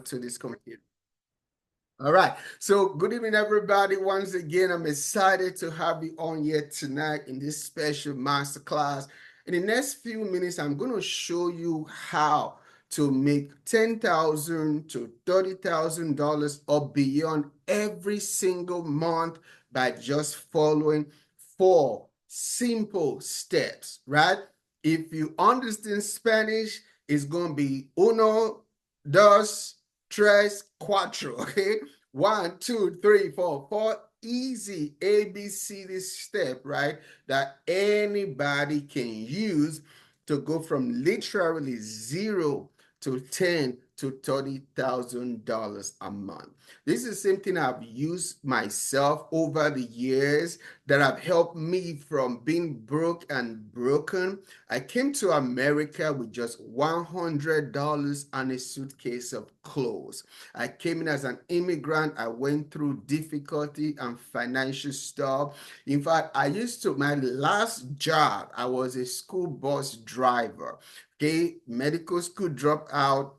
to this computer. All right. So good evening, everybody. Once again, I'm excited to have you on here tonight in this special masterclass. In the next few minutes, I'm going to show you how to make $10,000 to $30,000 or beyond every single month by just following 4 simple steps, right? If you understand Spanish, it's going to be uno, dos, tres, cuatro, okay? 1, 2, 3, 4, 4 easy ABCD step, right? That anybody can use to go from literally 0 to 10 to $30,000 a month. This is the same thing I've used myself over the years that have helped me from being broke and broken. I came to America with just $100 and a suitcase of clothes. I came in as an immigrant. I went through difficulty and financial stuff. In fact, my last job, I was a school bus driver. Okay, medical school dropped out,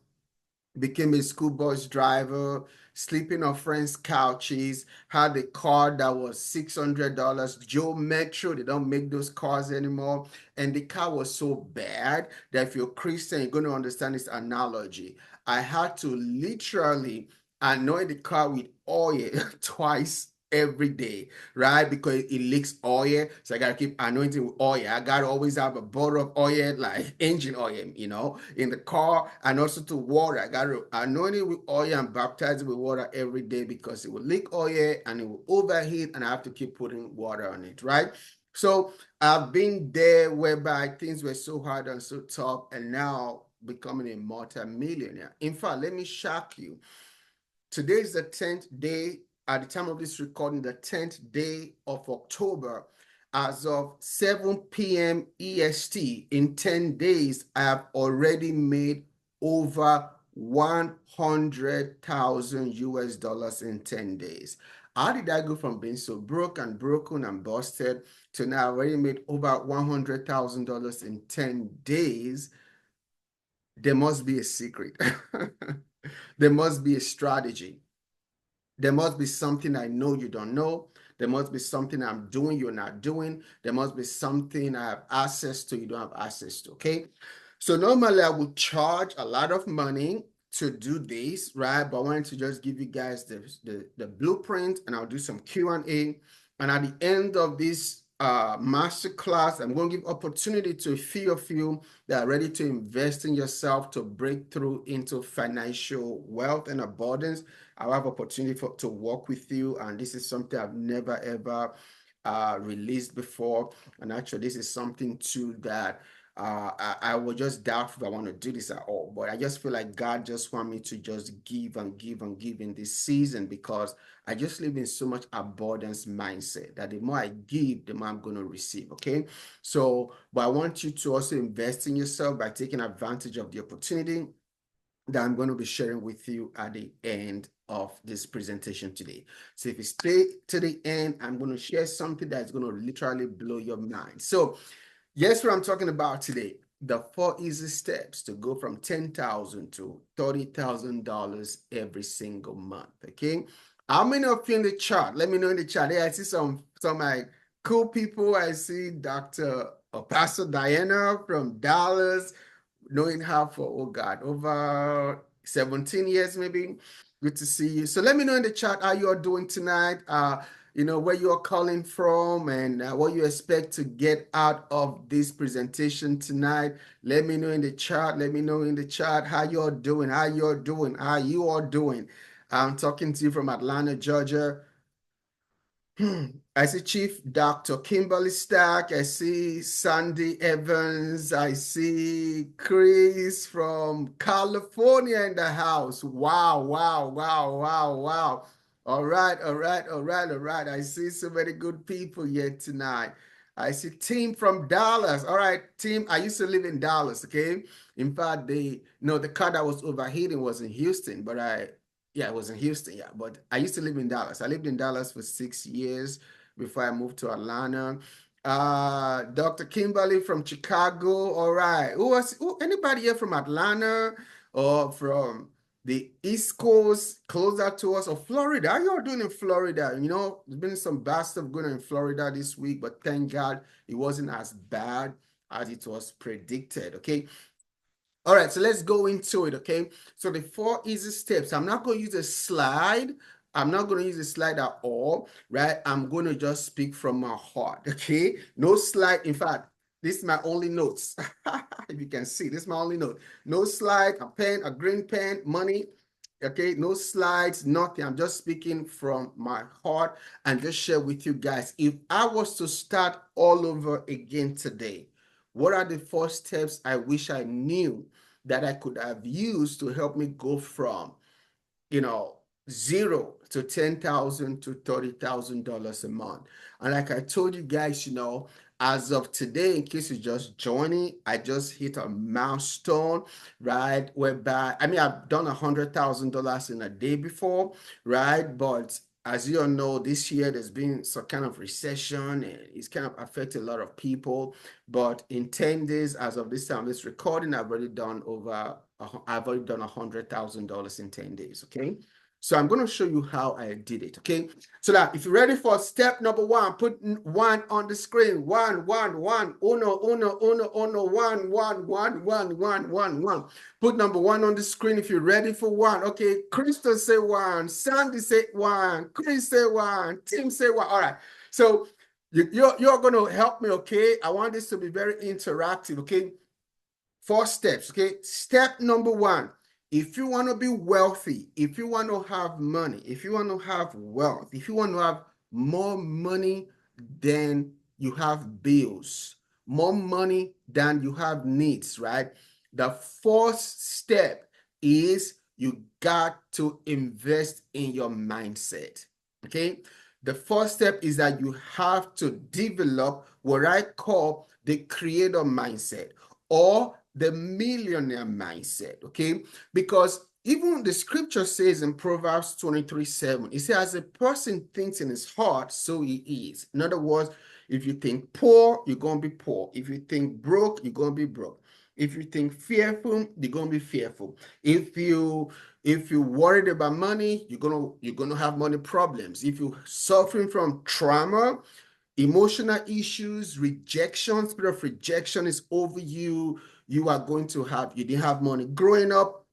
became a school bus driver, sleeping on friends' couches, had a car that was $600. Joe Metro, they don't make those cars anymore. And the car was so bad that if you're Christian, you're going to understand this analogy. I had to literally anoint the car with oil twice every day, right? Because it leaks oil. So I gotta keep anointing with oil. I gotta always have a bottle of oil, like engine oil, in the car, and also to water. I gotta anoint it with oil and baptize it with water every day because it will leak oil and it will overheat, and I have to keep putting water on it, right? So I've been there whereby things were so hard and so tough, and now becoming a multi-millionaire. In fact, let me shock you. Today is the 10th day, at the time of this recording, the 10th day of October. As of 7 p.m. EST, in 10 days, I have already made over 100,000 US dollars in 10 days. How did I go from being so broke and broken and busted to now already made over $100,000 in 10 days? There must be a secret. There must be a strategy. There must be something I know you don't know. There must be something I'm doing you're not doing. There must be something I have access to you don't have access to, okay? So normally I would charge a lot of money to do this, right? But I wanted to just give you guys the blueprint, and I'll do some Q&A. And at the end of this master class, I'm going to give opportunity to a few of you that are ready to invest in yourself to break through into financial wealth and abundance. I'll have opportunity to work with you, and this is something I've never ever released before. And actually, this is something too that I was just doubtful if I want to do this at all. But I just feel like God just want me to just give and give and give in this season, because I just live in so much abundance mindset that the more I give, the more I'm going to receive. Okay. So, but I want you to also invest in yourself by taking advantage of the opportunity that I'm going to be sharing with you at the end of this presentation today. So if you stay to the end, I'm going to share something that's going to literally blow your mind. So guess what I'm talking about today? The 4 easy steps to go from $10,000 to $30,000 every single month. Okay. How many of you in the chat? Let me know in the chat. Yeah, I see some like cool people. I see Dr. Pastor Diana from Dallas, knowing her for, oh God, over 17 years maybe. Good to see you. So let me know in the chat how you are doing tonight. Where you're calling from and what you expect to get out of this presentation tonight. Let me know in the chat. Let me know in the chat how you're doing, how you are doing. I'm talking to you from Atlanta, Georgia. I see Chief Dr. Kimberly Stack. I see Sandy Evans. I see Chris from California in the house. Wow, wow, wow, wow, wow. All right, all right, all right, all right. I see so many good people here tonight. I see Tim from Dallas. All right, Tim, I used to live in Dallas, okay? In fact, the car that was overheating was in Houston, but it was in Houston, yeah. But I used to live in Dallas. I lived in Dallas for 6 years before I moved to Atlanta. Dr. Kimberly from Chicago. All right. Anybody here from Atlanta or from the East Coast, closer to us, or Florida. How y'all doing in Florida? You know, there's been some bad stuff going on in Florida this week, but thank God it wasn't as bad as it was predicted. Okay. All right, so let's go into it. Okay. So the 4 easy steps. I'm not going to use a slide. I'm not going to use a slide at all, right? I'm going to just speak from my heart. Okay. No slide. In fact, this is my only notes. If you can see, this is my only note. No slide, a pen, a green pen, money. Okay, no slides, nothing. I'm just speaking from my heart and just share with you guys. If I was to start all over again today, what are the 4 steps I wish I knew that I could have used to help me go from, you know, 0 to 10,000 to $30,000 a month? And like I told you guys, you know, as of today, in case you're just joining, I just hit a milestone, right? Whereby, I mean, I've done $100,000 in a day before, right? But as you all know, this year there's been some kind of recession, and it's kind of affected a lot of people. But in 10 days, as of this time, this recording, I've already done $100,000 in 10 days. Okay. So I'm going to show you how I did it. Okay. So that if you're ready for step number 1, put 1 on the screen. 1, 1, 1. Uno, uno, uno, uno, 1, 1, 1, 1, 1, 1, 1. Put number 1 on the screen if you're ready for 1. Okay. Crystal say 1. Sandy say 1. Chris say 1. Tim say 1. All right. So you're going to help me. Okay. I want this to be very interactive. Okay. 4 steps. Okay. Step number 1. If you want to be wealthy, if you want to have money, if you want to have wealth, if you want to have more money than you have bills, more money than you have needs, right? The 4th step is you got to invest in your mindset. Okay. The 4th step is that you have to develop what I call the creator mindset or the millionaire mindset. Okay. Because even the scripture says in Proverbs 23:7, it says, as a person thinks in his heart, so he is. In other words, if you think poor, you're going to be poor. If you think broke, you're going to be broke. If you think fearful, you're going to be fearful. If you're worried about money, you're gonna have money problems. If you're suffering from trauma, emotional issues, rejection, spirit of rejection is over you, you didn't have money growing up,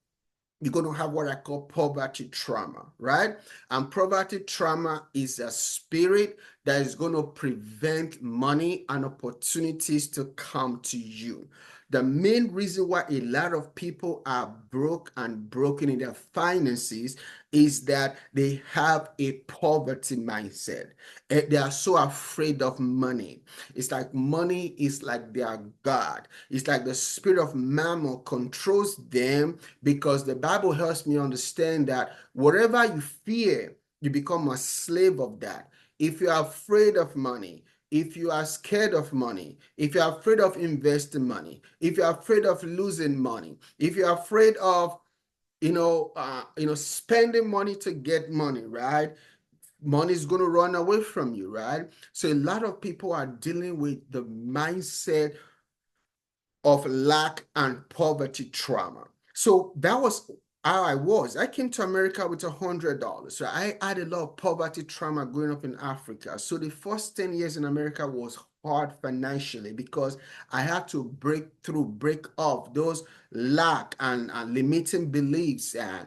you're going to have what I call poverty trauma, right? And poverty trauma is a spirit that is going to prevent money and opportunities to come to you. The main reason why a lot of people are broke and broken in their finances is that they have a poverty mindset. They are so afraid of money. It's like money is like their God. It's like the spirit of mammon controls them, because the Bible helps me understand that whatever you fear, you become a slave of that. If you are afraid of money, if you are scared of money, if you're afraid of investing money, if you're afraid of losing money, if you're afraid of spending money to get money, right? Money is going to run away from you, right? So a lot of people are dealing with the mindset of lack and poverty trauma. So that was how I was. I came to America with $100. So I had a lot of poverty trauma growing up in Africa. So the first 10 years in America was hard financially, because I had to break off those lack and limiting beliefs, and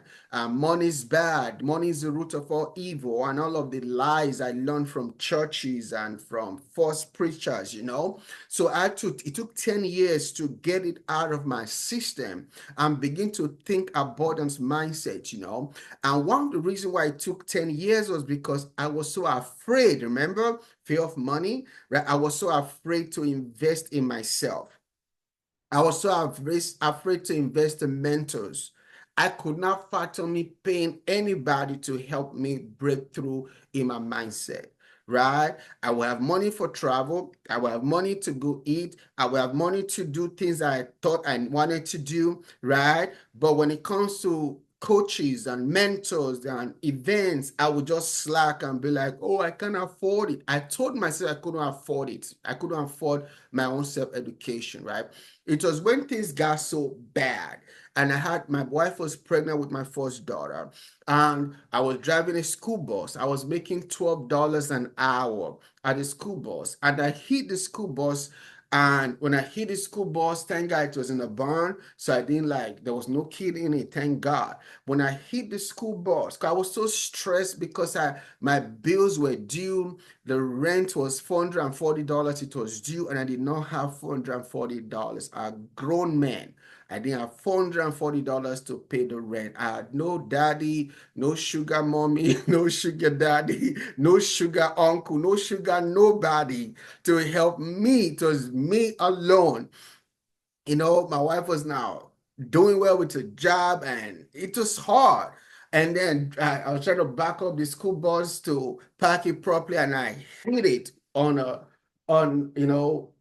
money is bad, money is the root of all evil, and all of the lies I learned from churches and from false preachers, So it took 10 years to get it out of my system and begin to think abundance mindset, And one of the reasons why it took 10 years was because I was so afraid. Remember, fear of money, right? I was so afraid to invest in myself. I was so afraid to invest in mentors. I could not fathom me paying anybody to help me break through in my mindset, right? I will have money for travel. I will have money to go eat. I will have money to do things I thought I wanted to do, right? But when it comes to coaches and mentors and events, I would just slack and be like, oh, I can't afford it. I told myself I couldn't afford it. I couldn't afford my own self-education, right? It was when things got so bad and my wife was pregnant with my first daughter, and I was driving a school bus. I was making $12 an hour at a school bus, and I hit the school bus. And when I hit the school bus, thank God it was in a barn, so I didn't there was no kid in it, thank God. When I hit the school bus, 'cause I was so stressed because my bills were due. The rent was $440, it was due, and I did not have $440. A grown man. I didn't have $440 to pay the rent. I had no daddy, no sugar mommy, no sugar daddy, no sugar uncle, no sugar nobody to help me. It was me alone. My wife was now doing well with her job, and it was hard. And then I was trying to back up the school bus to park it properly, and I hit it on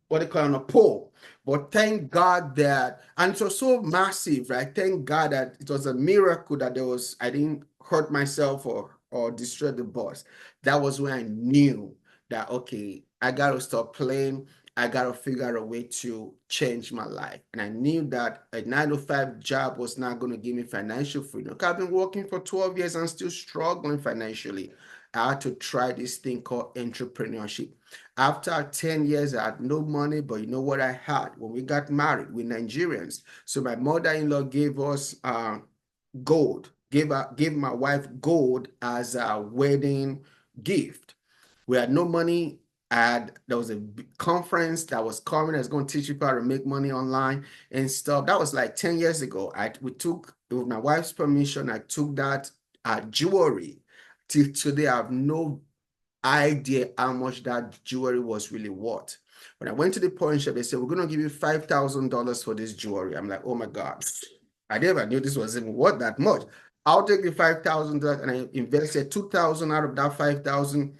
what they call on a pole. But thank God that, and it was so massive, right? Thank God that it was a miracle that I didn't hurt myself or destroy the bus. That was when I knew that, okay, I got to stop playing. I got to figure out a way to change my life. And I knew that a 9 to 5 job was not going to give me financial freedom. I've been working for 12 years and still struggling financially. I had to try this thing called entrepreneurship. After 10 years, I had no money, but you know what I had? When we got married, we're Nigerians. So my mother-in-law gave us gold, gave my wife gold as a wedding gift. We had no money. There was a conference that was coming that's going to teach you how to make money online and stuff. That was like 10 years ago. With my wife's permission, I took that jewelry. Till today, I have no idea how much that jewelry was really worth. When I went to the pawn shop, they said, we're going to give you $5,000 for this jewelry. I'm like, oh my God. I never knew this was even worth that much. I'll take the $5,000 and I invested 2,000 out of that 5,000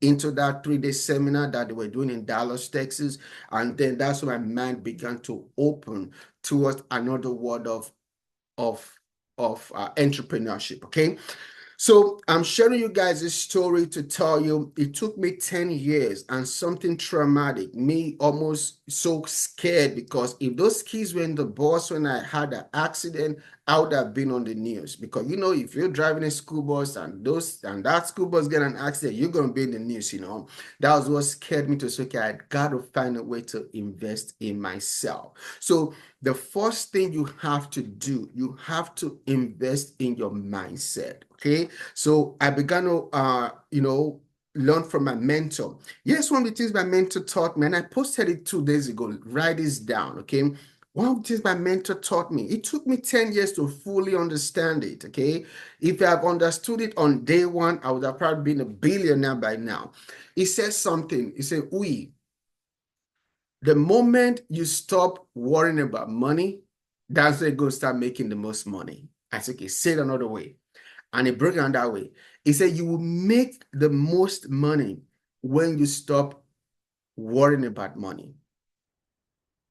into that 3-day seminar that they were doing in Dallas, Texas. And then that's when my mind began to open towards another world of entrepreneurship. Okay. So I'm sharing you guys this story to tell you it took me 10 years and something traumatic, me almost so scared, because if those kids were in the bus when I had an accident, I would have been on the news. Because if you're driving a school bus and that school bus get an accident, you're gonna be in the news. That was what scared me to say, okay, I got to find a way to invest in myself. So the first thing you have to do, you have to invest in your mindset. Okay. So I began to learn from my mentor. Yes, one of the things my mentor taught me, and I posted it 2 days ago. Write this down. Okay. One of the things my mentor taught me, it took me 10 years to fully understand it. Okay. If I've understood it on day one, I would have probably been a billionaire by now. He says something. He said, the moment you stop worrying about money, that's when you're going to start making the most money. I said, okay, say it another way. And he broke it down that way. He said, you will make the most money when you stop worrying about money.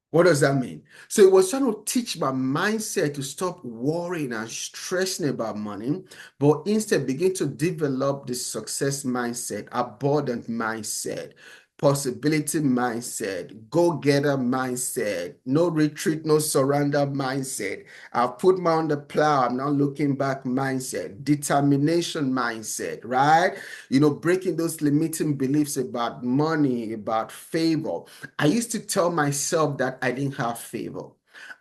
What does that mean? So it was trying to teach my mindset to stop worrying and stressing about money, but instead begin to develop the success mindset, abundant mindset, possibility mindset, go-getter mindset, no retreat, no surrender mindset. I've put my on the plow, I'm not looking back mindset, determination mindset, right? Breaking those limiting beliefs about money, about favor. I used to tell myself that I didn't have favor.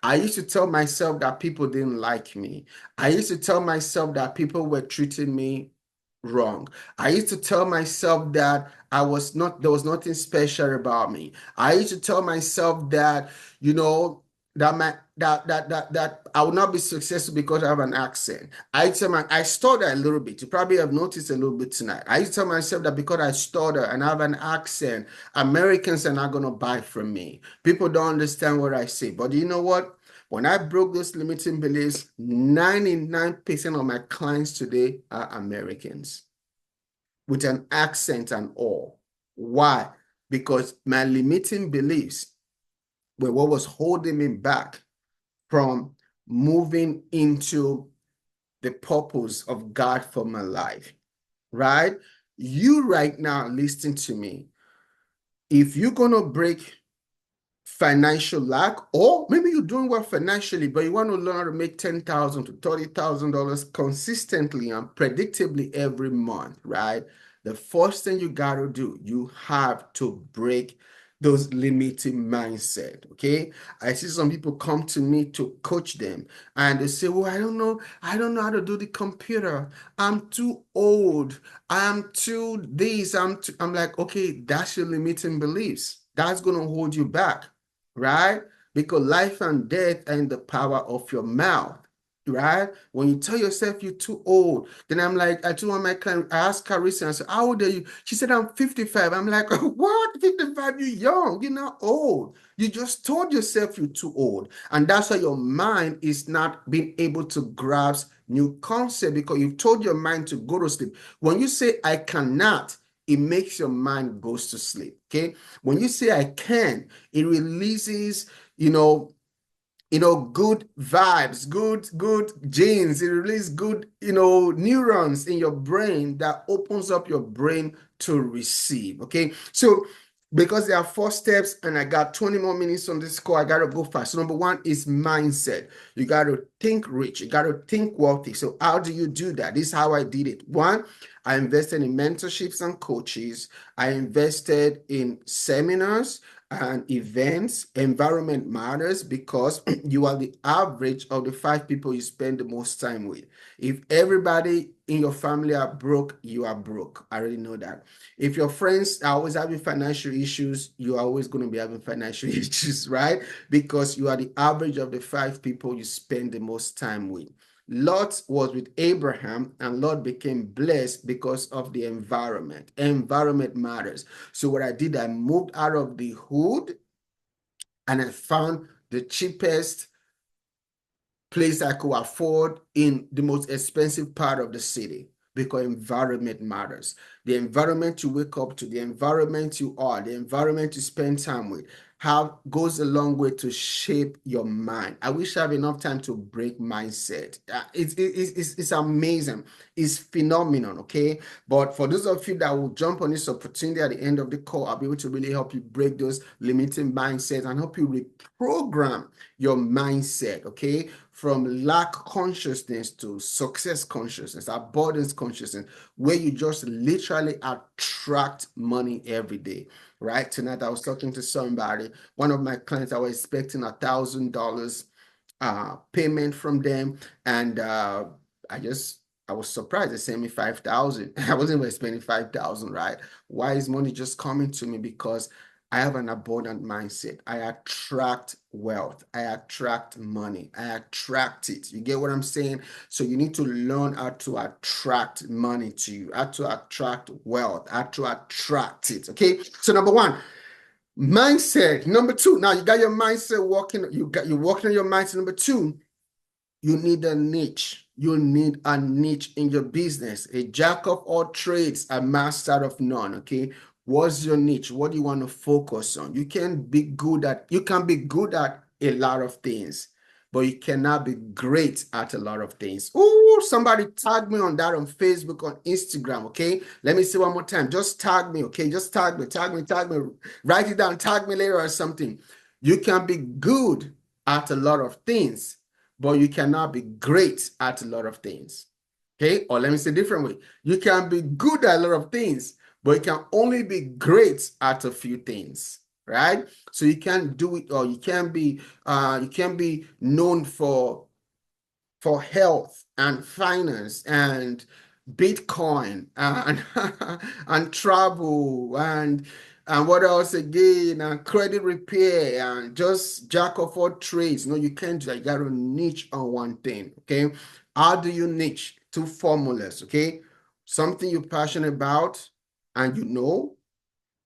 I used to tell myself that people didn't like me. I used to tell myself that people were treating me wrong. I used to tell myself that there was nothing special about me. I used to tell myself that, that I would not be successful because I have an accent. I stutter a little bit. You probably have noticed a little bit tonight. I used to tell myself that because I stutter and I have an accent, Americans are not going to buy from me. People don't understand what I say. But you know what? When I broke those limiting beliefs, 99% of my clients today are Americans with an accent and all. Why? Because my limiting beliefs were what was holding me back from moving into the purpose of God for my life, right? You right now, listen to me. If you're going to break financial lack, or maybe you're doing well financially, but you want to learn how to make $10,000 to $30,000 consistently and predictably every month, right? The first thing you got to do, you have to break those limiting mindset. Okay. I see some people come to me to coach them and they say, well, I don't know how to do the computer. I'm too old. I'm too this. I'm like, okay, that's your limiting beliefs. That's going to hold you back, right? Because life and death are in the power of your mouth, right? When you tell yourself you're too old, then I'm like, I told one of my clients, I asked Carissa, I said, how old are you? She said, I'm 55. I'm like, what? 55? You're young. You're not old. You just told yourself you're too old. And that's why your mind is not being able to grasp new concept, because you've told your mind to go to sleep. When you say, I cannot, it makes your mind goes to sleep. Okay. When you say I can, it releases, good vibes, good genes. It releases good, neurons in your brain that opens up your brain to receive. Okay. So because there are 4 steps and I got 20 more minutes on this call, I got to go fast. So number one is mindset. You got to think rich. You got to think wealthy. So how do you do that? This is how I did it. One, I invested in mentorships and coaches. I invested in seminars and events. Environment matters because you are the average of the 5 people you spend the most time with. If everybody in your family are broke, you are broke. I already know that. If your friends are always having financial issues, you are always going to be having financial issues, right? Because you are the average of the 5 people you spend the most time with. Lot was with Abraham, and Lot became blessed because of the environment. Environment matters. So what I did, I moved out of the hood and I found the cheapest place I could afford in the most expensive part of the city, because environment matters. The environment you wake up to, the environment you are, the environment you spend time with, how goes a long way to shape your mind. I wish I have enough time to break mindset. It's amazing. It's phenomenal, okay? But for those of you that will jump on this opportunity at the end of the call, I'll be able to really help you break those limiting mindsets and help you reprogram your mindset, okay? From lack consciousness to success consciousness, abundance consciousness, where you just literally attract money every day, right? Tonight, I was talking to somebody, one of my clients, I was expecting $1,000 payment from them. And I was surprised. They sent me 5,000. I wasn't even spending 5,000, right? Why is money just coming to me? Because I have an abundant mindset. I attract wealth. I attract money. I attract it. You get what I'm saying? So you need to learn how to attract money to you, how to attract wealth, how to attract it. Okay. So number one, mindset. Number two, now you got your mindset working. You're working on your mindset. Number two, you need a niche. You need a niche in your business. A jack of all trades, a master of none. Okay. What's your niche? What do you want to focus on? You can be good at a lot of things, but you cannot be great at a lot of things. Oh, somebody tag me on that on Facebook, on Instagram. Okay. Let me see one more time. Just tag me. Okay. Just tag me, tag me. Write it down, tag me later or something. You can be good at a lot of things, but you cannot be great at a lot of things. Okay. Or let me say a different way. You can be good at a lot of things, but you can only be great at a few things. Right. So you can't do it, or you can be known for health and finance and Bitcoin and and travel and what else again, and credit repair and just jack of all trades. No, you can't do that. You got to niche on one thing. Okay. How do you niche? 2 formulas. Okay. Something you're passionate about and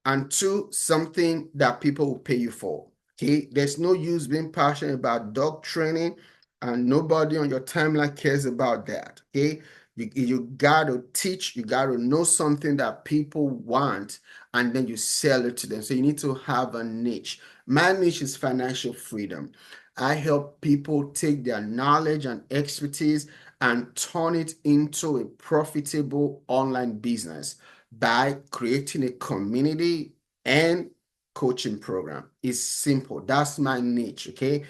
and 2, something that people will pay you for. Okay. There's no use being passionate about dog training and nobody on your timeline cares about that. Okay. You got to teach, you got to know something that people want, and then you sell it to them. So you need to have a niche. My niche is financial freedom. I help people take their knowledge and expertise and turn it into a profitable online business by creating a community and coaching program. It's simple. That's my niche, okay?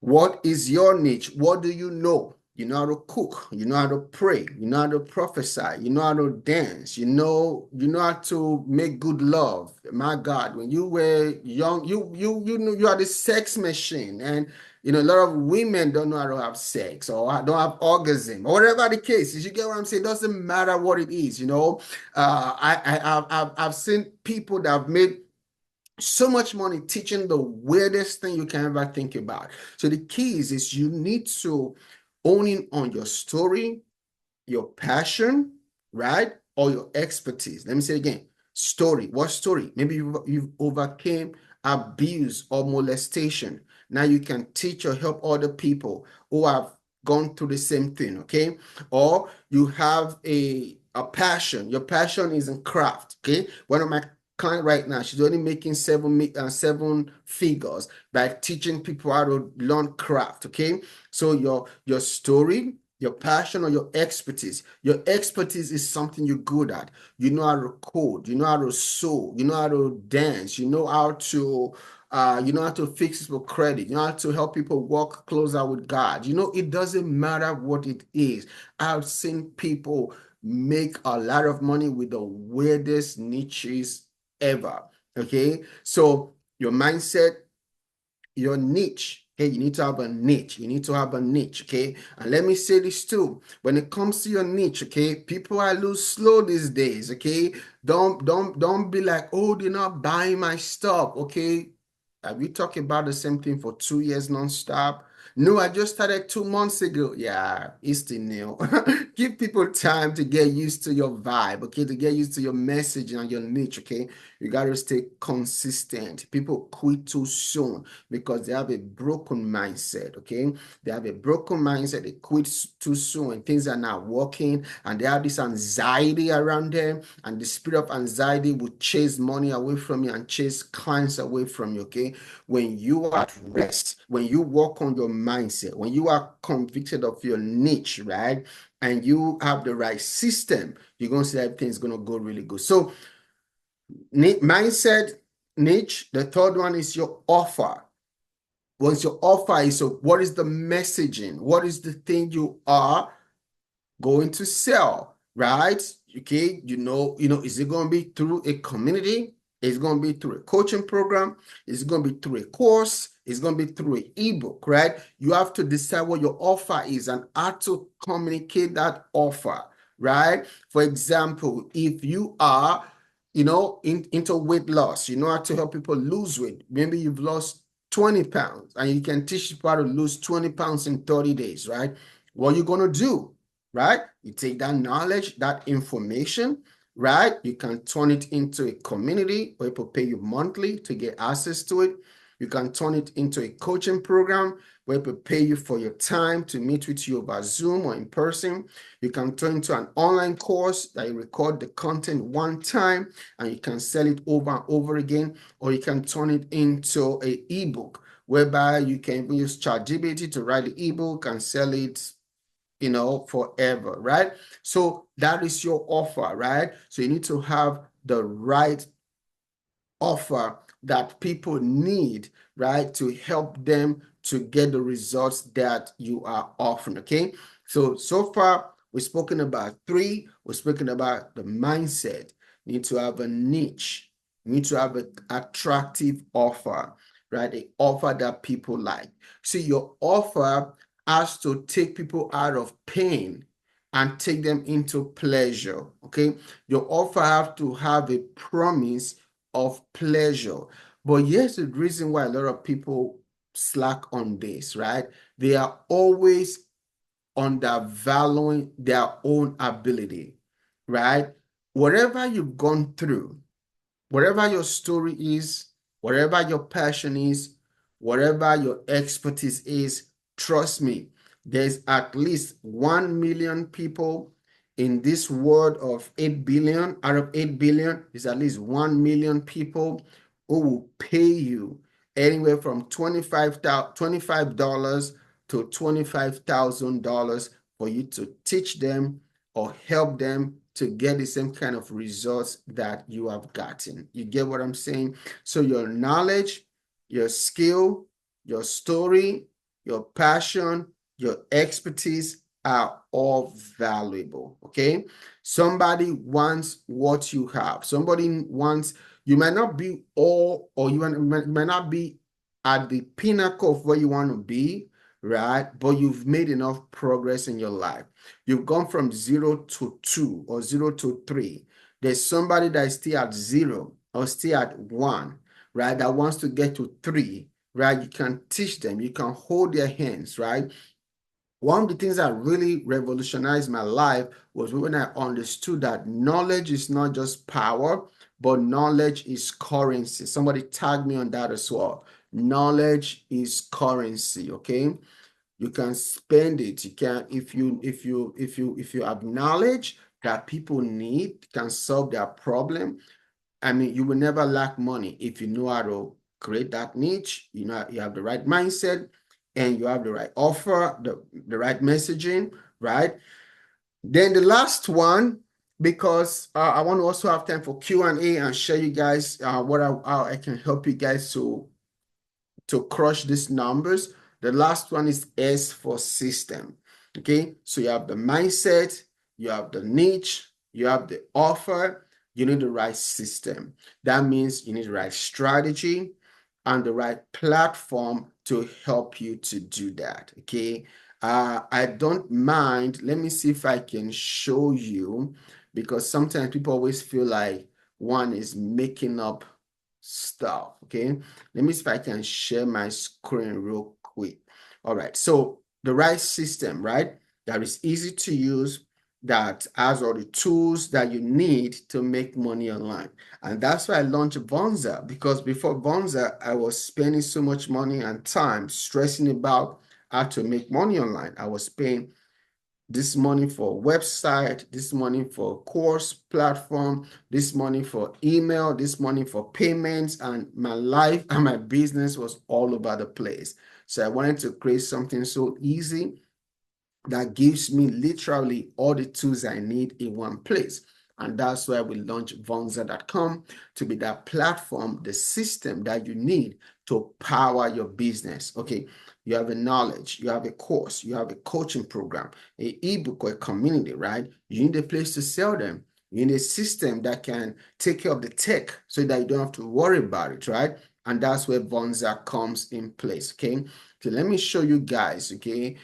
What is your niche? What do you know? You know how to cook, you know how to pray, you know how to prophesy, you know how to dance, you know how to make good love. My God, when you were young, you know you are the sex machine. And a lot of women don't know how to have sex or don't have orgasm or whatever the case is. You get what I'm saying? It doesn't matter what it is, I've seen people that have made so much money teaching the weirdest thing you can ever think about. So the key is you need to own in on your story, your passion, right? Or your expertise. Let me say again, story. What story? Maybe you've overcame abuse or molestation. Now you can teach or help other people who have gone through the same thing, okay? Or you have a passion. Your passion is in craft, okay? One of my client right now, she's only making seven figures by teaching people how to learn craft, okay? So your story, your passion, or your expertise. Your expertise is something you're good at. You know how to code, you know how to sew, you know how to dance, you know how to fix people credit, you know how to help people walk closer with God. It doesn't matter what it is. I've seen people make a lot of money with the weirdest niches ever. Okay, so your mindset, your niche. Okay, you need to have a niche. You need to have a niche. Okay, and let me say this too. When it comes to your niche, okay, people are lose slow these days. Okay, don't be like, oh, they're not buying my stuff. Okay, have you talked about the same thing for 2 years nonstop? No, I just started 2 months ago. Yeah, it's still new. Give people time to get used to your vibe, okay, to get used to your message and your niche, okay? You got to stay consistent. People quit too soon because they have a broken mindset, okay? They have a broken mindset. They quit too soon when things are not working, and they have this anxiety around them, and the spirit of anxiety will chase money away from you and chase clients away from you, okay? When you are at rest, when you work on your mindset, when you are convicted of your niche, right? And you have the right system, you're going to see everything's going to go really good. So mindset, niche. The third one is your offer. Once your offer is, so what is the messaging? What is the thing you are going to sell, right? Okay, is it going to be through a community? Is it going to be through a coaching program? Is it going to be through a course? Is it going to be through an ebook, right? You have to decide what your offer is and how to communicate that offer, right? For example, if you are, into weight loss, you know how to help people lose weight. Maybe you've lost 20 pounds and you can teach people how to lose 20 pounds in 30 days, right? What are you going to do? Right? You take that knowledge, that information, right? You can turn it into a community where people pay you monthly to get access to it. You can turn it into a coaching program where people pay you for your time to meet with you over Zoom or in person. You can turn it into an online course that you record the content one time and you can sell it over and over again, or you can turn it into an ebook whereby you can even use ChatGPT to write the ebook and sell it forever, right? So that is your offer, right? So you need to have the right offer that people need, right, to help them to get the results that you are offering, okay? So far, we've spoken about three. We've spoken about the mindset. You need to have a niche. You need to have an attractive offer, right? An offer that people like. So your offer has to take people out of pain and take them into pleasure, okay? Your offer have to have a promise of pleasure. But here's the reason why a lot of people slack on this, right? They are always undervaluing their own ability, right? Whatever you've gone through, whatever your story is, whatever your passion is, whatever your expertise is, trust me, there's at least 1 million people in this world of 8 billion. Out of 8 billion, there's at least 1 million people who will pay you anywhere from $25 to $25,000 for you to teach them or help them to get the same kind of results that you have gotten. You get what I'm saying? So your knowledge, your skill, your story, your passion, your expertise are all valuable. Okay. Somebody wants what you have. Somebody wants, you might not be all, or might not be at the pinnacle of where you want to be, right? But you've made enough progress in your life. You've gone from 0 to 2 or 0 to 3. There's somebody that is still at 0 or still at 1, right? That wants to get to 3, right? You can teach them, you can hold their hands, right? One of the things that really revolutionized my life was when I understood that knowledge is not just power, but knowledge is currency. Somebody tagged me on that as well. Knowledge is currency, okay? You can spend it. You can, if you have knowledge that people need, can solve their problem. I mean, you will never lack money if you know how to create that niche. You know, you have the right mindset and you have the right offer, the right messaging, right? Then the last one, because I want to also have time for Q&A and share you guys how I can help you guys to crush these numbers. The last one is S for system. Okay, so you have the mindset, you have the niche, you have the offer, you need the right system. That means you need the right strategy and the right platform to help you to do that. Okay, I don't mind. Let me see if I can show you, because sometimes people always feel like one is making up stuff. Okay, let me see if I can share my screen real quick. All right, so the right system, right? That is easy to use, that has all the tools that you need to make money online. And that's why I launched Vonza, because before Vonza, I was spending so much money and time stressing about how to make money online. I was paying this money for website, this money for course platform, this money for email, this money for payments, and my life and my business was all over the place. So I wanted to create something so easy that gives me literally all the tools I need in one place. And that's why we launched Vonza.com, to be that platform, the system that you need to power your business. Okay, you have a knowledge, you have a course, you have a coaching program, an ebook, or a community, right? You need a place to sell them. You need a system that can take care of the tech so that you don't have to worry about it, right? And that's where Vonza comes in place. Okay, so let me show you guys. Okay,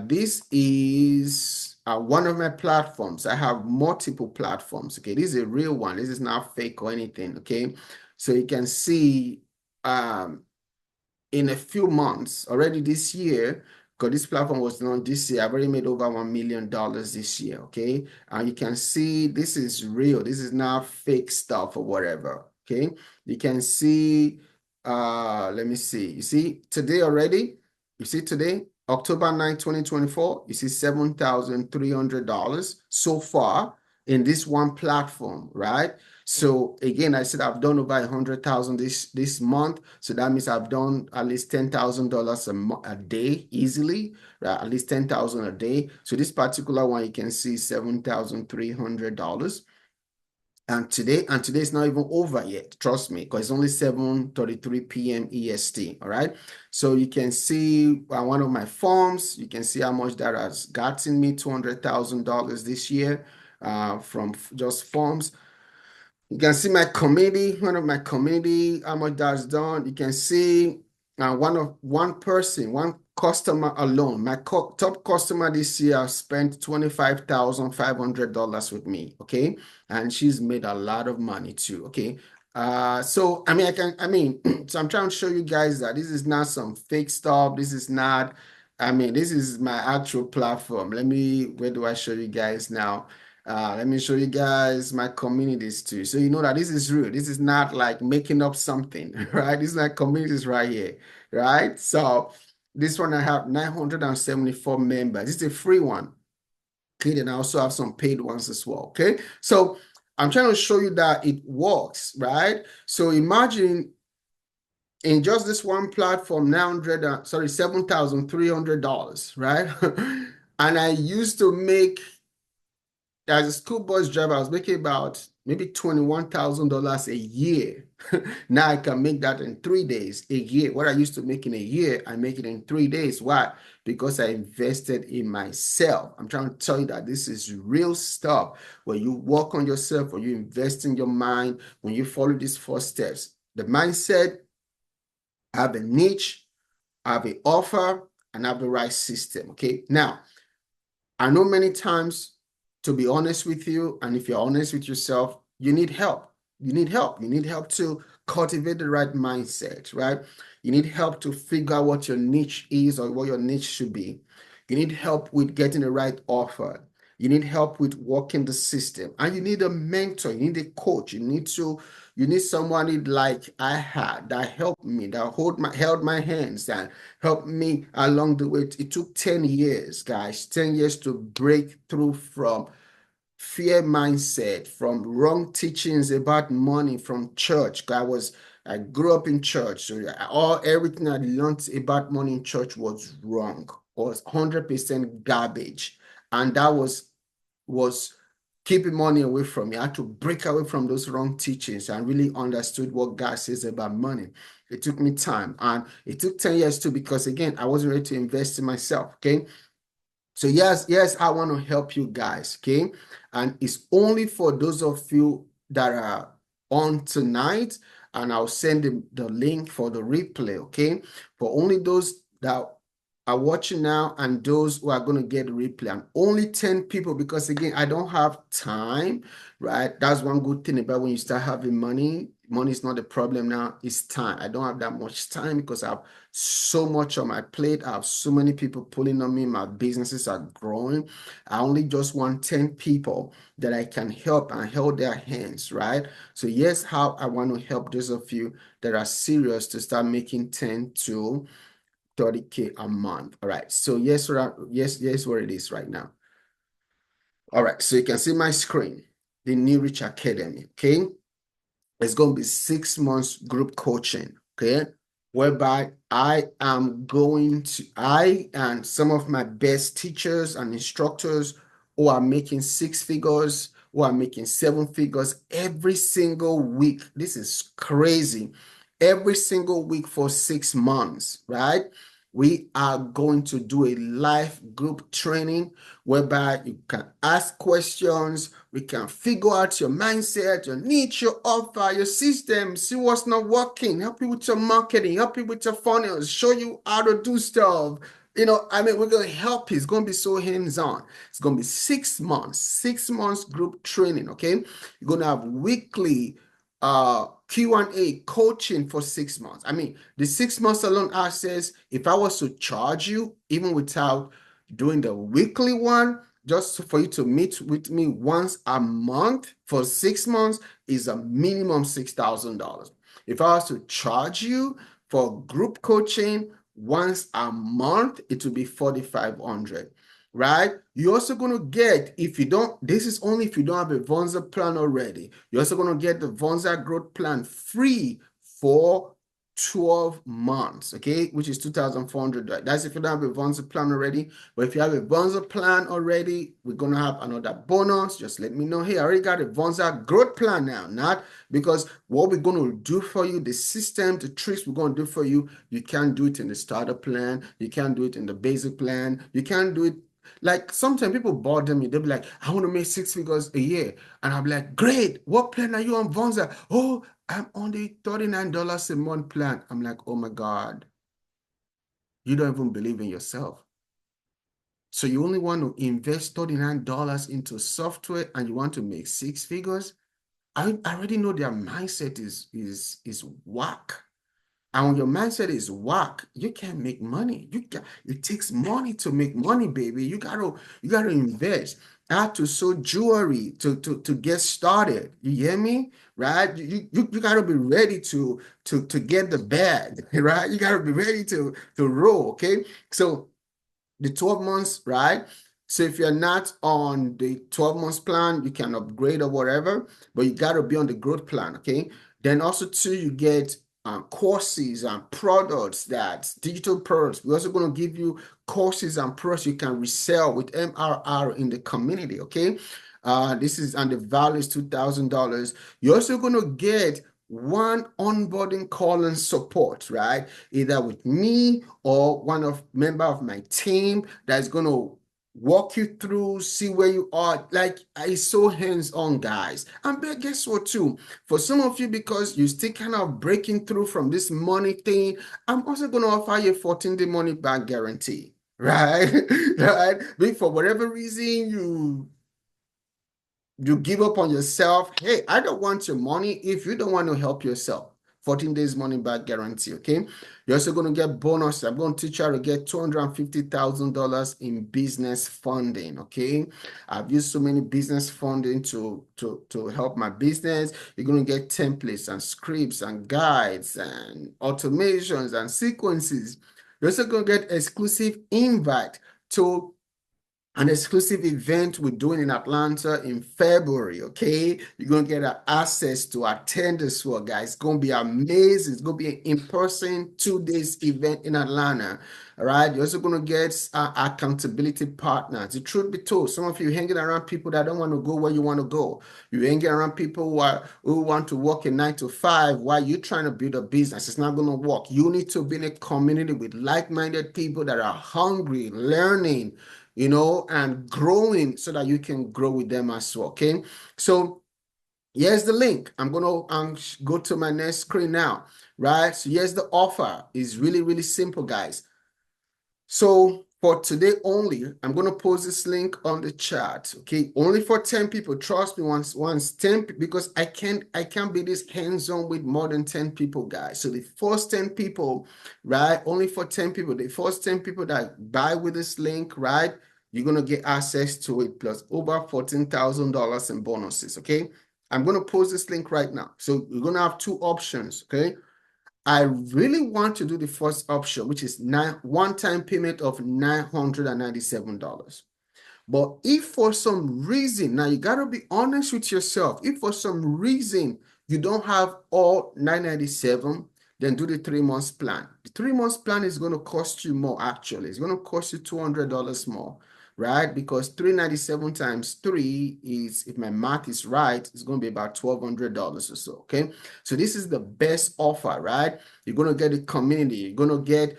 this is one of my platforms. I have multiple platforms. Okay, this is a real one. This is not fake or anything. Okay, so you can see in a few months already this year, because this platform was launched this year, I've already made over $1 million this year. Okay, and you can see this is real. This is not fake stuff or whatever. Okay, you can see. Let me see. You see today already. You see today, October 9, 2024, you see $7,300 so far in this one platform, right? So again, I said I've done over 100,000 this month. So that means I've done at least $10,000 a day easily, right? At least 10,000 a day. So this particular one, you can see $7,300. And today is not even over yet, trust me, because it's only 7:33 p.m. EST. All right, so you can see one of my forms. You can see how much that has gotten me, $200,000 this year from just forms. You can see my committee, one of my committee, how much that's done. You can see one person, one customer alone. My top customer this year spent $25,500 with me. Okay, and she's made a lot of money too. Okay, so I mean, so I'm trying to show you guys that this is not some fake stuff. This is not. I mean, this is my actual platform. Where do I show you guys now? Let me show you guys my communities too. So you know that this is real. This is not like making up something, right? This is like communities right here, right? So this one I have 974 members. This is a free one. Okay, then I also have some paid ones as well. Okay, so I'm trying to show you that it works, right? So imagine in just this one platform, $7,300, right? And I used to make, as a school bus driver, I was making about maybe $21,000 a year. Now I can make that in 3 days a year. What I used to make in a year, I make it in 3 days. Why? Because I invested in myself. I'm trying to tell you that this is real stuff. When you work on yourself, when you invest in your mind, when you follow these 4 steps, the mindset, have a niche, have an offer, and have the right system. Okay. Now, I know many times, to be honest with you, and if you're honest with yourself, you need help. You need help. You need help to cultivate the right mindset, right? You need help to figure out what your niche is or what your niche should be. You need help with getting the right offer. You need help with working the system. And you need a mentor. You need a coach. You need somebody like I had that helped me, that held my hands, that helped me along the way. It took 10 years, guys, 10 years to break through from fear mindset, from wrong teachings about money from church. I grew up in church, so everything I learned about money in church was wrong, was 100% garbage. And that was keeping money away from me. I had to break away from those wrong teachings and really understood what God says about money. It took me time, and it took 10 years too, because again, I wasn't ready to invest in myself. Okay. So yes, I want to help you guys. Okay. And it's only for those of you that are on tonight, and I'll send the link for the replay. Okay. For only those that are watching now and those who are going to get the replay, and only 10 people, because again, I don't have time, right? That's one good thing about when you start having money. Money is not the problem now, it's time. I don't have that much time because I have so much on my plate. I have so many people pulling on me. My businesses are growing. I only just want 10 people that I can help and hold their hands, right? So yes, how I want to help those of you that are serious to start making 10 to 30K a month. All right. So yes, where it is right now. All right. So you can see my screen, the New Rich Academy. Okay. It's going to be 6 months group coaching. Okay. Whereby I and some of my best teachers and instructors who are making 6 figures, who are making 7 figures every single week. This is crazy. Every single week for 6 months, right? We are going to do a live group training whereby you can ask questions. We can figure out your mindset, your niche, your offer, your system, see what's not working, help you with your marketing, help you with your funnels, show you how to do stuff. We're going to help you. It's going to be so hands-on. It's going to be 6 months group training, okay? You're going to have weekly Q&A coaching for 6 months. The 6 months alone access, if I was to charge you, even without doing the weekly one, just for you to meet with me once a month for 6 months is a minimum $6,000. If I was to charge you for group coaching once a month, it will be $4,500. Right? You're also going to get, this is only if you don't have a Vonza plan already. You're also going to get the Vonza growth plan free for 12 months, okay, which is $2,400. That's if you don't have a Vonza plan already. But if you have a Vonza plan already, we're going to have another bonus. Just let me know. Hey, I already got a Vonza growth plan now. Not because what we're going to do for you, the system, the tricks we're going to do for you, you can't do it in the starter plan. You can't do it in the basic plan. You can't do it. Like sometimes people bother me. They'll be like, I want to make 6 figures a year. And I'll be like, great. What plan are you on, Vonza? Oh, I'm on the $39 a month plan. I'm like, oh my God. You don't even believe in yourself. So you only want to invest $39 into software and you want to make 6 figures? I already know their mindset is whack. And when your mindset is whack, you can't make money. It takes money to make money, baby. You gotta invest. I had to sew jewelry to get started. You hear me? Right? You gotta be ready to get the bag, right? You gotta be ready to roll. Okay. So the 12 months, right? So if you're not on the 12 months plan, you can upgrade or whatever, but you got to be on the growth plan, okay? Then also too, you get courses and products, that's digital products. We're also going to give you courses and products you can resell with MRR in the community, okay? This is, and the value is $2,000. You're also going to get one onboarding call and support, right? Either with me or one of member of my team that's going to walk you through, see where you are. Like, it's so hands-on, guys. And but guess what too? For some of you, because you still kind of breaking through from this money thing, I'm also going to offer you a 14-day money back guarantee, right? Right? But for whatever reason you give up on yourself. Hey, I don't want your money if you don't want to help yourself. 14 days money back guarantee, okay? You're also going to get bonus. I'm going to teach you how to get $250,000 in business funding, okay? I've used so many business funding to help my business. You're going to get templates and scripts and guides and automations and sequences. You're also going to get exclusive invite to an exclusive event we're doing in Atlanta in February, okay? You're going to get access to attend this one, guys. It's going to be amazing. It's going to be an in-person 2 days event in Atlanta, all right? You're also going to get accountability partners. The truth be told, some of you hanging around people that don't want to go where you want to go. You're hanging around people who want to work a 9 to 5 while you're trying to build a business. It's not going to work. You need to be in a community with like-minded people that are hungry, learning, and growing so that you can grow with them as well, okay? So here's the link. I'm going to go to my next screen now, right? So here's the offer. It's really, really simple, guys. So for today only, I'm going to post this link on the chat, okay? Only for 10 people. Trust me, once 10, because I can't be this hands-on with more than 10 people, guys. So the first 10 people, right? Only for 10 people. The first 10 people that buy with this link, right? You're going to get access to it plus over $14,000 in bonuses, okay? I'm going to post this link right now. So you're going to have two options, okay? I really want to do the first option, which is one-time payment of $997. But if for some reason, now you got to be honest with yourself. If for some reason you don't have all 997, then do the 3 months plan. The 3 months plan is going to cost you more, actually. It's going to cost you $200 more, right? Because 397 times 3 is, if my math is right, it's going to be about $1,200 or so, okay? So this is the best offer, right? You're going to get a community. You're going to get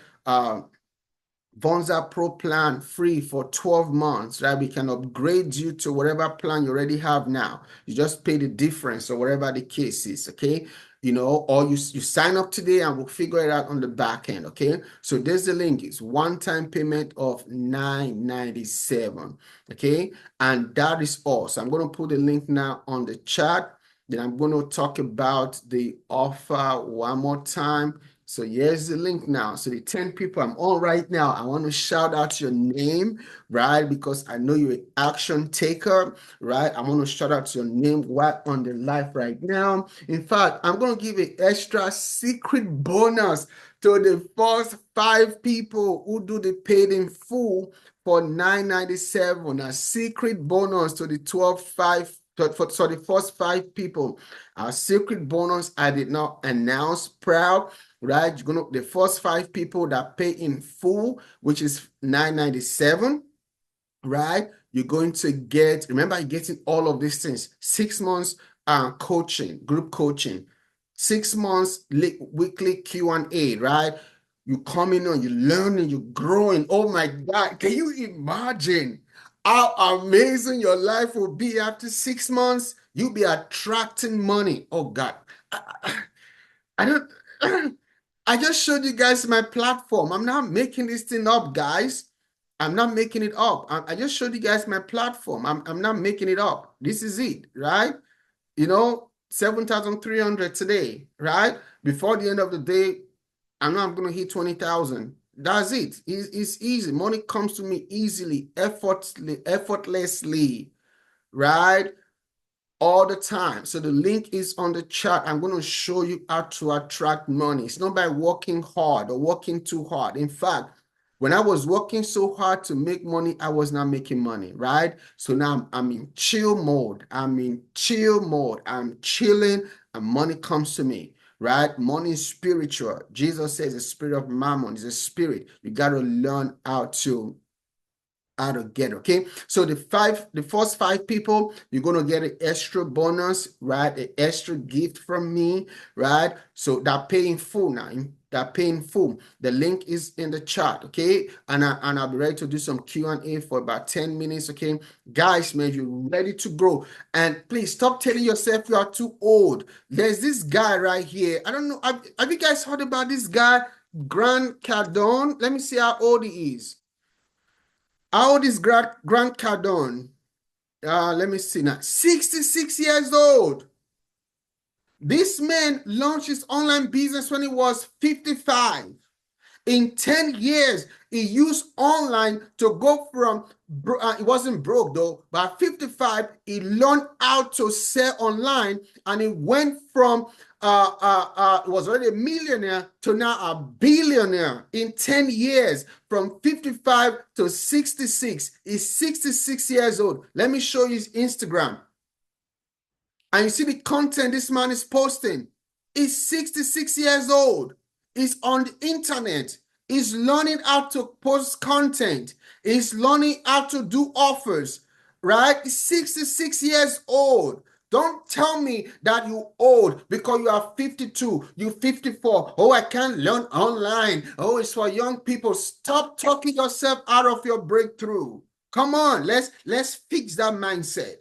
Vonza Pro plan free for 12 months, right? We can upgrade you to whatever plan you already have now. You just pay the difference or whatever the case is, okay? Or you sign up today and we'll figure it out on the back end, okay? So there's the link. It's one-time payment of $997, okay? And that is all. So I'm going to put the link now on the chat. Then I'm going to talk about the offer one more time. So here's the link now. So the 10 people I'm on right now, I want to shout out your name, right? Because I know you're an action taker, right? I want to shout out your name right on the live right now. In fact, I'm going to give an extra secret bonus to the first 5 people who do the paid in full for $997. A secret bonus to the 12-5 for the first 5 people. Our secret bonus I did not announce proud, right? You're gonna, the first 5 people that pay in full, which is $997, right? You're going to get, remember, you're getting all of these things. 6 months coaching, group coaching, 6 months weekly Q&A, right? You coming on, you're learning, you're growing. Oh my God, can you imagine how amazing your life will be after 6 months? You'll be attracting money. Oh God. I don't I just showed you guys my platform. I'm not making this thing up, guys. I'm not making it up. I just showed you guys my platform. I'm not making it up. This is it, right? 7,300 today, right? Before the end of the day, I know I'm going to hit 20,000. That's it. It's easy. Money comes to me easily, effortlessly, right? All the time. So the link is on the chat. I'm going to show you how to attract money. It's not by working hard or working too hard. In fact, when I was working so hard to make money, I was not making money, right? So now I'm in chill mode. I'm in chill mode. I'm chilling and money comes to me, right? Money is spiritual. Jesus says the spirit of mammon is a spirit. You got to learn how to get, okay? So the first five people, you're gonna get an extra bonus, right? An extra gift from me, right? So that pay in full now. That pay in full. The link is in the chat, okay? And I'll be ready to do some Q&A for about 10 minutes, okay? Guys, man, you're ready to grow. And please stop telling yourself you are too old. There's this guy right here. I don't know. Have you guys heard about this guy, Grant Cardone? Let me see how old he is. How old is Grant Cardone? Let me see now. 66 years old. This man launched his online business when he was 55. In 10 years, he used online to go from, it wasn't broke though, but at 55, he learned how to sell online, and he went from, was already a millionaire to now a billionaire in 10 years, from 55 to 66. He's 66 years old. Let me show you his Instagram. And you see the content this man is posting. He's 66 years old. He's on the internet. He's learning how to post content. He's learning how to do offers, right? He's 66 years old. Don't tell me that you're old because you are 52, you're 54. Oh, I can't learn online. Oh, it's for young people. Stop talking yourself out of your breakthrough. Come on, let's fix that mindset,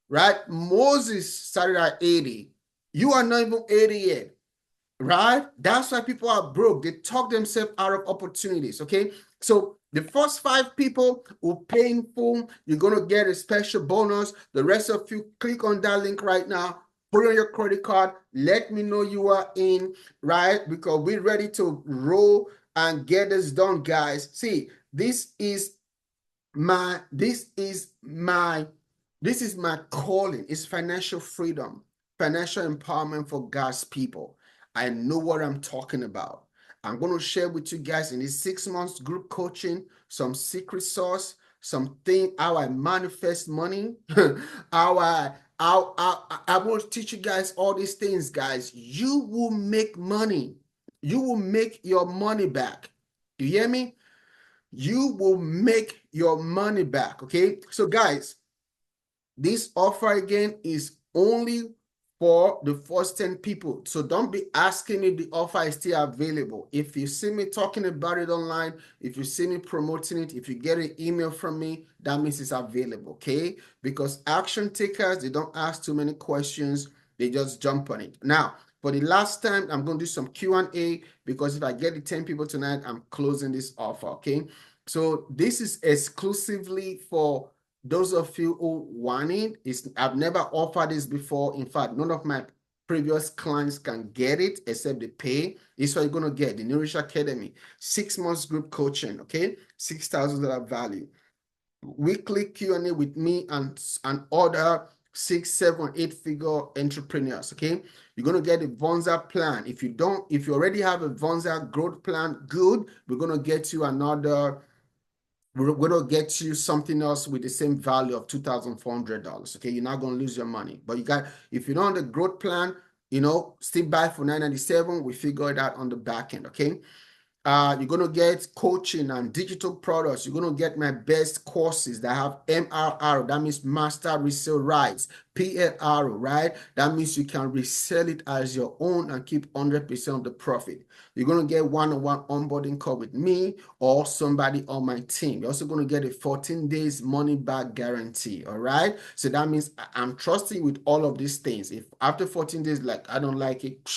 right? Moses started at 80. You are not even 80 yet, right? That's why people are broke. They talk themselves out of opportunities, okay? So the first five people who pay in full, you're going to get a special bonus. The rest of you, click on that link right now. Put on your credit card. Let me know you are in, right? Because we're ready to roll and get this done, guys. See, this is my calling. It's financial freedom, financial empowerment for God's people. I know what I'm talking about. I'm going to share with you guys in this 6 months group coaching some secret sauce, something how I manifest money, I will teach you guys all these things, guys. You will make money. You will make your money back. You hear me? You will make your money back, okay? So guys, this offer again is only for the first 10 people. So don't be asking me if the offer is still available. If you see me talking about it online, if you see me promoting it, if you get an email from me, that means it's available, okay? Because action takers, they don't ask too many questions. They just jump on it. Now, for the last time, I'm going to do some Q&A because if I get the 10 people tonight, I'm closing this offer, okay? So this is exclusively for those of you who want it. I've never offered this before. In fact, none of my previous clients can get it except they pay. This is what you're going to get, the Nourish Academy. 6 months group coaching, okay? $6,000 value. Weekly Q&A with me and other 6, 7, 8 figure entrepreneurs, okay? You're going to get a Vonza plan. If you already have a Vonza growth plan, good. We're going to get you another. We're going to get you something else with the same value of $2,400. Okay, you're not going to lose your money. But if you're not on the growth plan, still buy for $997. We figure it out on the back end. Okay. You're going to get coaching and digital products. You're going to get my best courses that have MRR. That means master resale rights. PLR, right? That means you can resell it as your own and keep 100% of the profit. You're going to get one-on-one onboarding call with me or somebody on my team. You're also going to get a 14 days money back guarantee. All right. So that means I'm trusting with all of these things. If after 14 days, like I don't like it,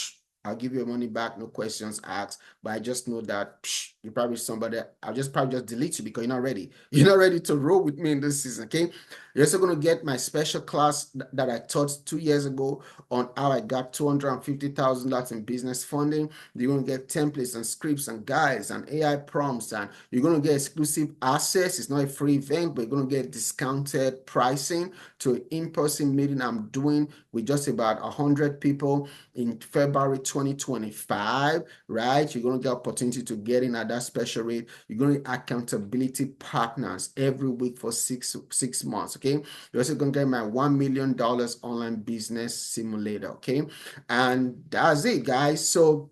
I'll give you your money back, no questions asked. But I just know that you're probably somebody, I'll probably just delete you because you're not ready. You're not ready to roll with me in this season, okay? You're also going to get my special class that I taught 2 years ago on how I got $250,000 in business funding. You're going to get templates and scripts and guides and AI prompts, and you're going to get exclusive access. It's not a free event, but you're going to get discounted pricing to an in-person meeting I'm doing with just about 100 people in February 2025, right? You're going to get opportunity to get in at that special rate. You're going to get accountability partners every week for six months, okay? You're also going to get my $1 million online business simulator, okay? And that's it, guys. So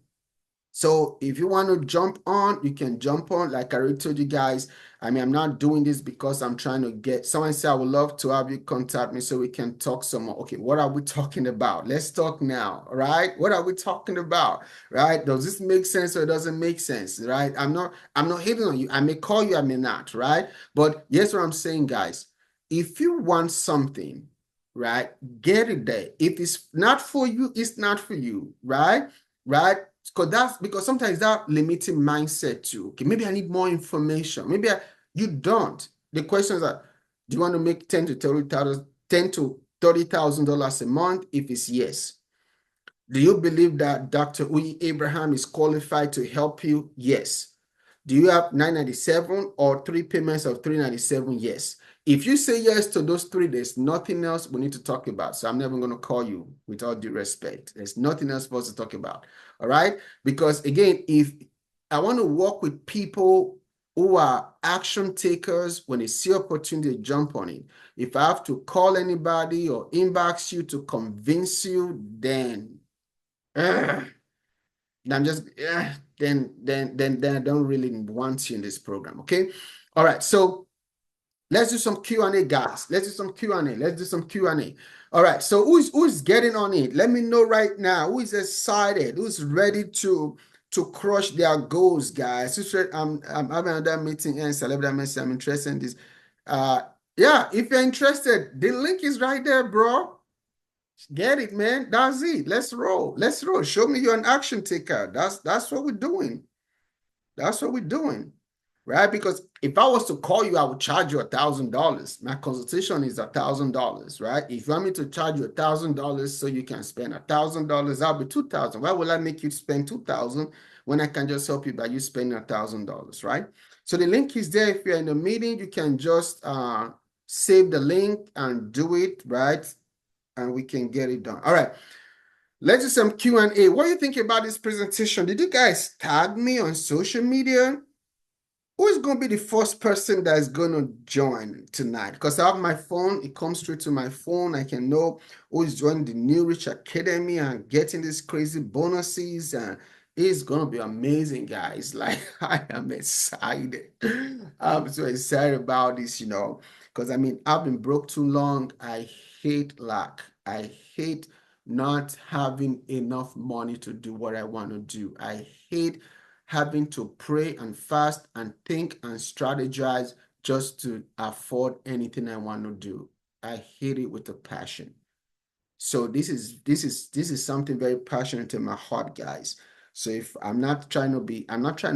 if you want to jump on, you can jump on. Like I already told you guys, I mean, I'm not doing this because I'm trying to get, someone said, I would love to have you contact me so we can talk some more. Okay, what are we talking about? Let's talk now, right? What are we talking about, right? Does this make sense or it doesn't make sense, right? I'm not hating on you. I may call you, I may not, right? But here's what I'm saying, guys. If you want something, right, get it there. If it's not for you, it's not for you, right? Right? Because sometimes that limiting mindset too. Okay, maybe I need more information. You don't. The question is that do you want to make 10 to $30,000 a month? If it's yes. Do you believe that Dr. Uyi Abraham is qualified to help you? Yes. Do you have 997 or 3 payments of 397? Yes. If you say yes to those three, there's nothing else we need to talk about. So I'm never going to call you with all due respect. There's nothing else for us to talk about. All right. Because again, if I want to work with people who are action takers, when they see opportunity, they jump on it. If I have to call anybody or inbox you to convince you, then I'm just then I don't really want you in this program. Okay. All right. So let's do some Q&A, guys. Let's do some Q&A. Let's do some Q&A. All right. So who's getting on it? Let me know right now. Who is excited? Who's ready to crush their goals, guys? I'm having another meeting and celebrity message. I'm interested in this. Yeah, if you're interested, the link is right there, bro. Get it, man. That's it. Let's roll. Let's roll. Show me you're an action taker. That's what we're doing. That's what we're doing. Right? Because if I was to call you, I would charge you $1,000. My consultation is $1,000, right? If you want me to charge you $1,000 so you can spend $1,000, that'll be $2,000. Why will I make you spend $2,000 when I can just help you by you spending $1,000, right? So the link is there. If you're in a meeting, you can just save the link and do it, right? And we can get it done. All right. Let's do some Q&A. What do you think about this presentation? Did you guys tag me on social media? Who is going to be the first person that is going to join tonight? Because I have my phone. It comes straight to my phone. I can know who is joining the New Rich Academy and getting these crazy bonuses. And it's going to be amazing, guys. Like, I am excited. I'm so excited about this, because I mean, I've been broke too long. I hate lack. I hate not having enough money to do what I want to do. I hate having to pray and fast and think and strategize just to afford anything I want to do. I hate it with a passion. So this is something very passionate in my heart, guys. So if I'm not trying to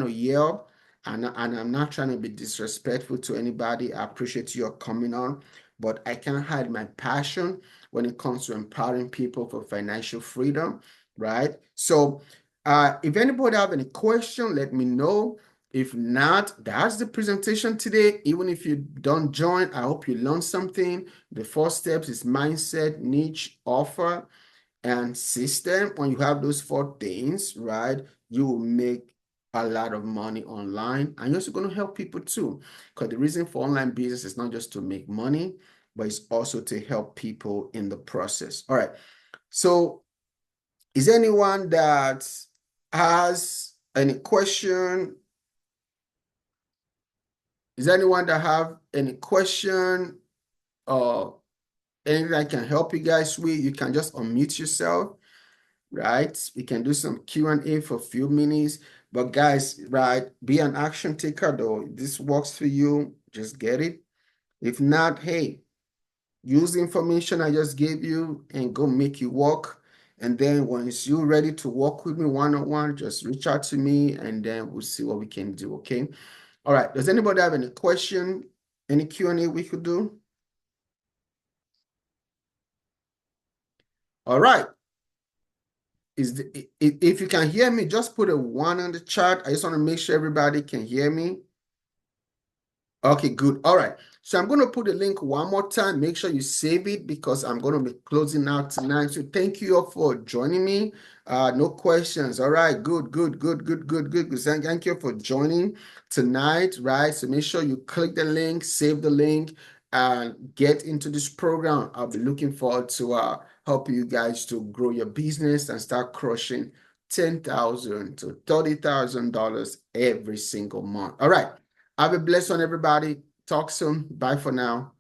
yell, and I'm not trying to be disrespectful to anybody. I appreciate your coming on, but I can't hide my passion when it comes to empowering people for financial freedom, right? So if anybody have any question, let me know. If not, that's the presentation today. Even if you don't join, I hope you learned something. The 4 steps is mindset, niche, offer, and system. When you have those 4 things, right, you will make a lot of money online. And you're also going to help people too. Because the reason for online business is not just to make money, but it's also to help people in the process. All right. So is there anyone that has any question? Is there anyone that have any question or anything I can help you guys with? You can just unmute yourself, right? We can do some Q&A for a few minutes. But guys, right, be an action taker though. If this works for you, just get it. If not, hey, use the information I just gave you and go make it work. And then once you're ready to work with me one-on-one, just reach out to me and then we'll see what we can do, okay? All right, does anybody have any question, any Q&A we could do? All right. If you can hear me, just put a 1 on the chat. I just want to make sure everybody can hear me. Okay, good. All right. So I'm going to put the link one more time. Make sure you save it because I'm going to be closing out tonight. So thank you all for joining me. No questions. All right. Good. Thank you for joining tonight, right? So make sure you click the link, save the link, get into this program. I'll be looking forward to help you guys to grow your business and start crushing $10,000 to $30,000 every single month. All right. Have a blessed one, everybody. Talk soon. Bye for now.